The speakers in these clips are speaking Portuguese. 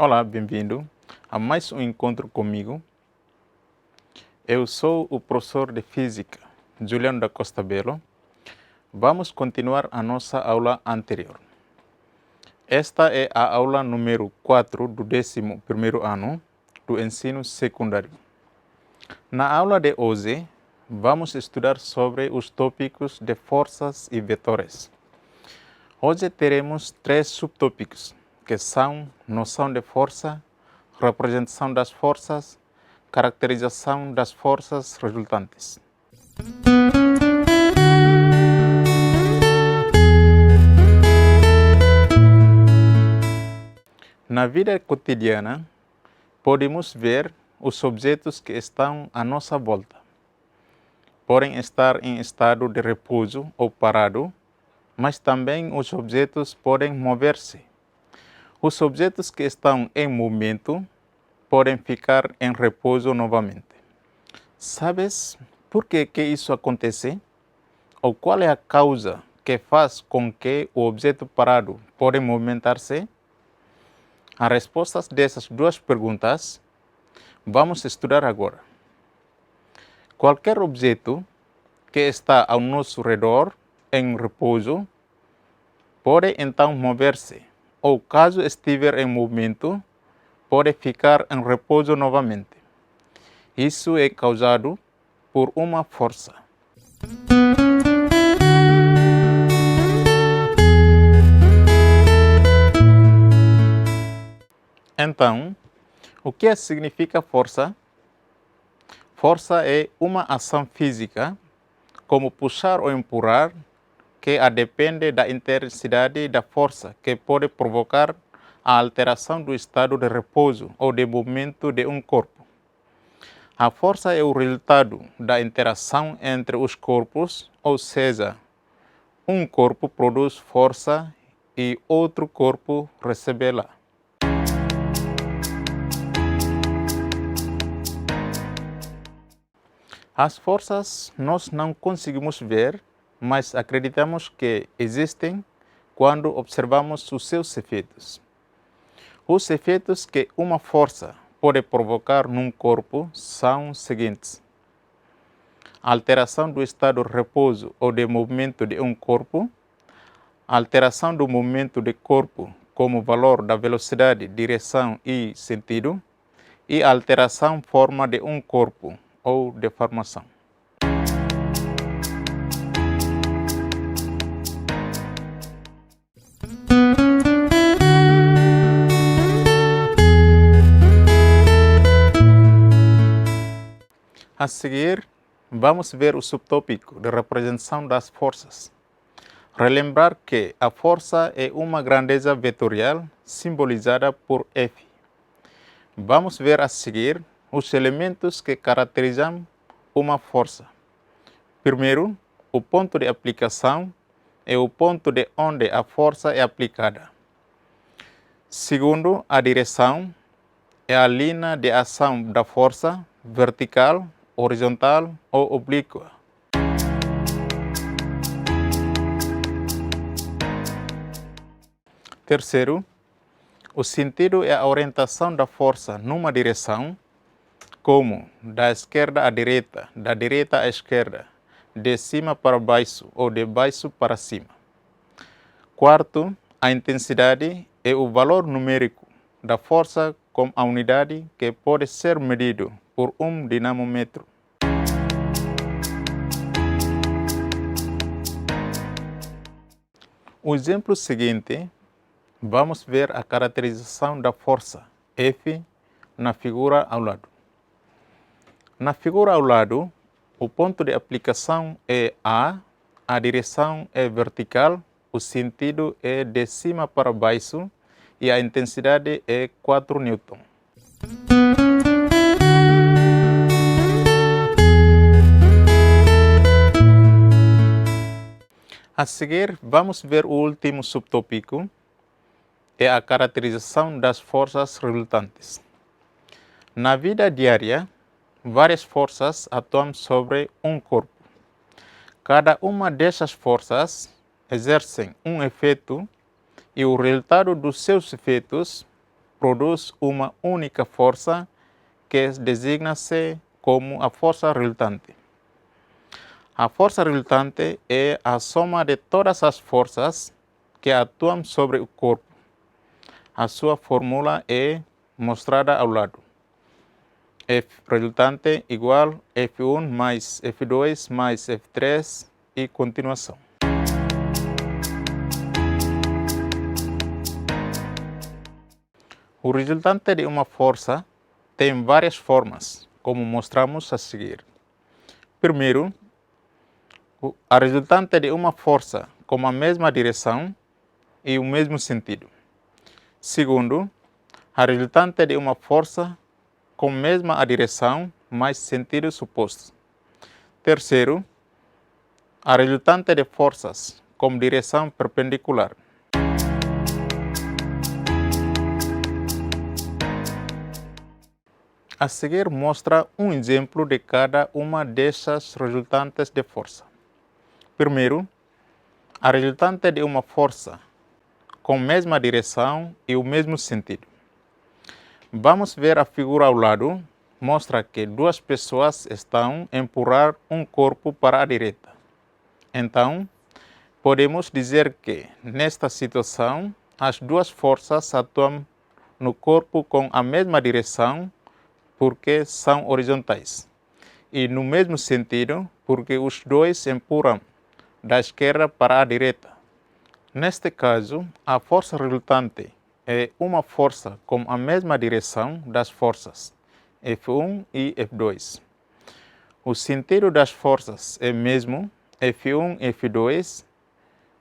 Olá, bem-vindo a mais um encontro comigo. Eu sou o professor de Física, Juliano da Costa Belo. Vamos continuar a nossa aula anterior. Esta é a aula número 4 do 11º ano do ensino secundário. Na aula de hoje, vamos estudar sobre os tópicos de forças e vetores. Hoje teremos 3 subtópicos, que são noção de força, representação das forças, caracterização das forças resultantes. Na vida cotidiana, podemos ver os objetos que estão à nossa volta. Podem estar em estado de repouso ou parado, mas também os objetos podem mover-se. Os objetos que estão em movimento podem ficar em repouso novamente. Sabes por que isso acontece? Ou qual é a causa que faz com que o objeto parado pode movimentar-se? As respostas dessas duas perguntas vamos estudar agora. Qualquer objeto que está ao nosso redor em repouso pode então mover-se, ou caso estiver em movimento, pode ficar em repouso novamente. Isso é causado por uma força. Então, o que significa força? Força é uma ação física, como puxar ou empurrar, que depende da intensidade da força, que pode provocar a alteração do estado de repouso ou de movimento de um corpo. A força é o resultado da interação entre os corpos, ou seja, um corpo produz força e outro corpo recebe-la. As forças nós não conseguimos ver, mas acreditamos que existem quando observamos os seus efeitos. Os efeitos que uma força pode provocar num corpo são os seguintes: alteração do estado de repouso ou de movimento de um corpo, alteração do movimento do corpo como valor da velocidade, direção e sentido, e alteração forma de um corpo ou deformação. A seguir, vamos ver o subtópico de representação das forças. Relembrar que a força é uma grandeza vetorial simbolizada por F. Vamos ver a seguir os elementos que caracterizam uma força. Primeiro, o ponto de aplicação é o ponto de onde a força é aplicada. Segundo, a direção é a linha de ação da força, vertical, horizontal ou oblíqua. Terceiro, o sentido é a orientação da força numa direção, como da esquerda à direita, da direita à esquerda, de cima para baixo ou de baixo para cima. Quarto, a intensidade é o valor numérico da força com a unidade que pode ser medido por um dinamômetro. O exemplo seguinte, vamos ver a caracterização da força F na figura ao lado. Na figura ao lado, o ponto de aplicação é a direção é vertical, o sentido é de cima para baixo e a intensidade é 4 Newton. A seguir, vamos ver o último subtópico, é a caracterização das forças resultantes. Na vida diária, várias forças atuam sobre um corpo. Cada uma dessas forças exerce um efeito e o resultado dos seus efeitos produz uma única força que designa-se como a força resultante. A força resultante é a soma de todas as forças que atuam sobre o corpo. A sua fórmula é mostrada ao lado. F resultante igual F1 mais F2 mais F3 e continuação. O resultante de uma força tem várias formas, como mostramos a seguir. Primeiro, a resultante de uma força com a mesma direção e o mesmo sentido. Segundo, a resultante de uma força com a mesma direção, mas sentidos opostos. Terceiro, a resultante de forças com direção perpendicular. A seguir mostra um exemplo de cada uma dessas resultantes de força. Primeiro, a resultante de uma força com a mesma direção e o mesmo sentido. Vamos ver a figura ao lado, mostra que duas pessoas estão a empurrar um corpo para a direita. Então, podemos dizer que, nesta situação, as duas forças atuam no corpo com a mesma direção porque são horizontais, e no mesmo sentido porque os dois empurram da esquerda para a direita. Neste caso, a força resultante é uma força com a mesma direção das forças F1 e F2. O sentido das forças é mesmo F1 e F2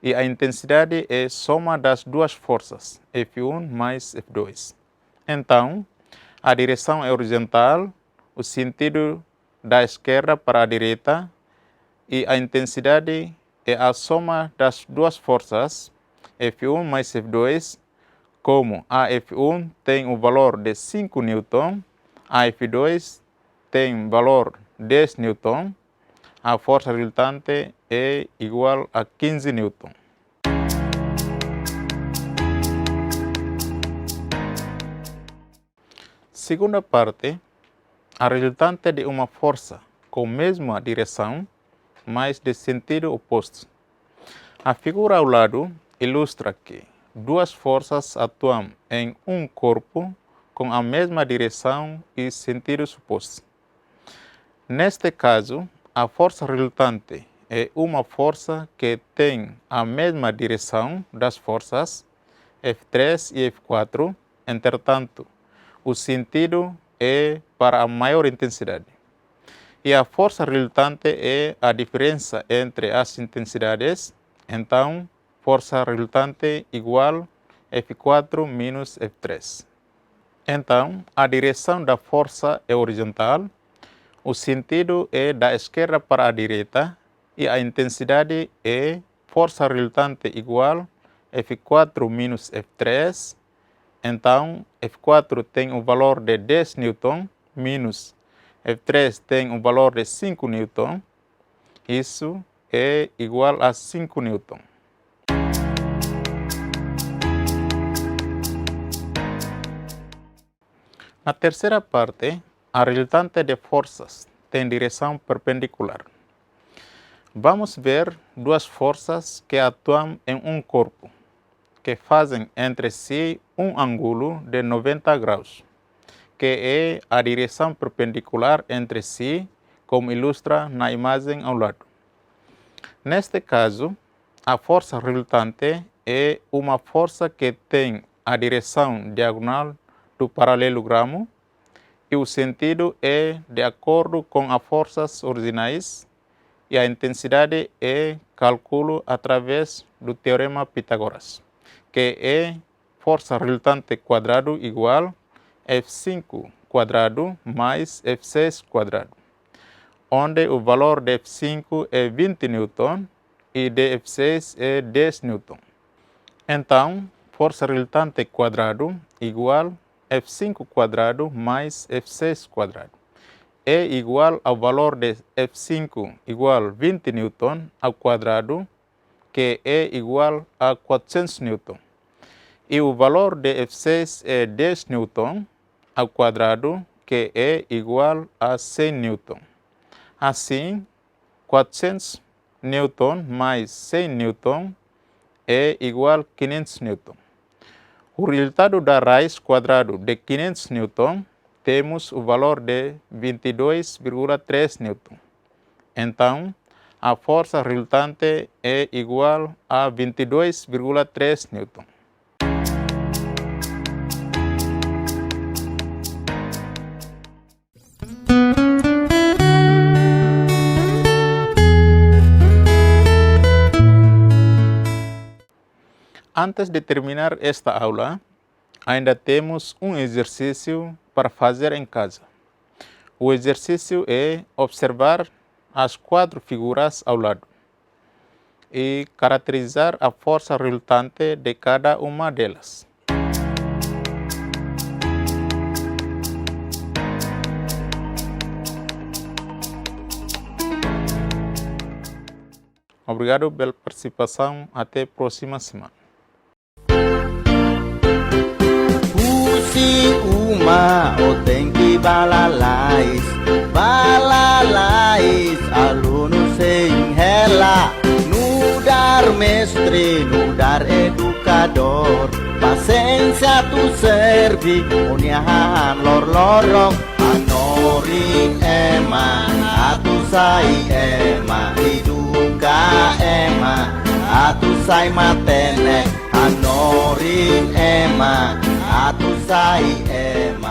e a intensidade é soma das duas forças F1 mais F2. Então, a direção é horizontal, o sentido da esquerda para a direita e a intensidade é a soma das duas forças F1 mais F2, como a F1 tem o valor de 5 Newton, a F2 tem valor 10 Newton, a força resultante é igual a 15 Newton. Segunda parte, a resultante de uma força com a mesma direção, mas de sentido oposto. A figura ao lado ilustra que duas forças atuam em um corpo com a mesma direção e sentidos opostos. Neste caso, a força resultante é uma força que tem a mesma direção das forças F3 e F4, entretanto, o sentido é para a maior intensidade. E a força resultante é a diferença entre as intensidades, então, força resultante igual F4 menos F3. Então, a direção da força é horizontal, o sentido é da esquerda para a direita e a intensidade é força resultante igual F4 menos F3. Então, F4 tem o valor de 10 Newton menos F3 tem o valor de 5 Newton. Isso é igual a 5 Newton. Na terceira parte, a resultante de forças tem direção perpendicular. Vamos ver duas forças que atuam em um corpo, que fazem entre si um ângulo de 90 graus, que é a direção perpendicular entre si, como ilustra na imagem ao lado. Neste caso, a força resultante é uma força que tem a direção diagonal do paralelogramo e o sentido é de acordo com as forças originais e a intensidade é cálculo através do teorema Pitágoras, que é força resultante quadrado igual F5 quadrado mais F6 quadrado, onde o valor de F5 é 20 newton e de F6 é 10 newton. Então, força resultante quadrado igual F5 quadrado mais F6 quadrado é igual ao valor de F5 igual 20 newton ao quadrado, que é igual a 400 newton. E o valor de F6 é 10 newton ao quadrado, que é igual a 100 newton. Assim, 400 newton mais 100 newton é igual a 500 newton. O resultado da raiz quadrada de 500 newton temos o valor de 22,3 newton. Então, a força resultante é igual a 22,3 newton. Antes de terminar esta aula, ainda temos um exercício para fazer em casa. O exercício é observar as 4 figuras ao lado e caracterizar a força resultante de cada uma delas. Obrigado pela participação. Até a próxima semana. Pusi uma otengki balalais aluno sing hela nudar mestre nudar educador pasensia tu servi uniahan lor-lorong anori ema atu sai ema iduka ema atu sai matene anori ema atu sai ema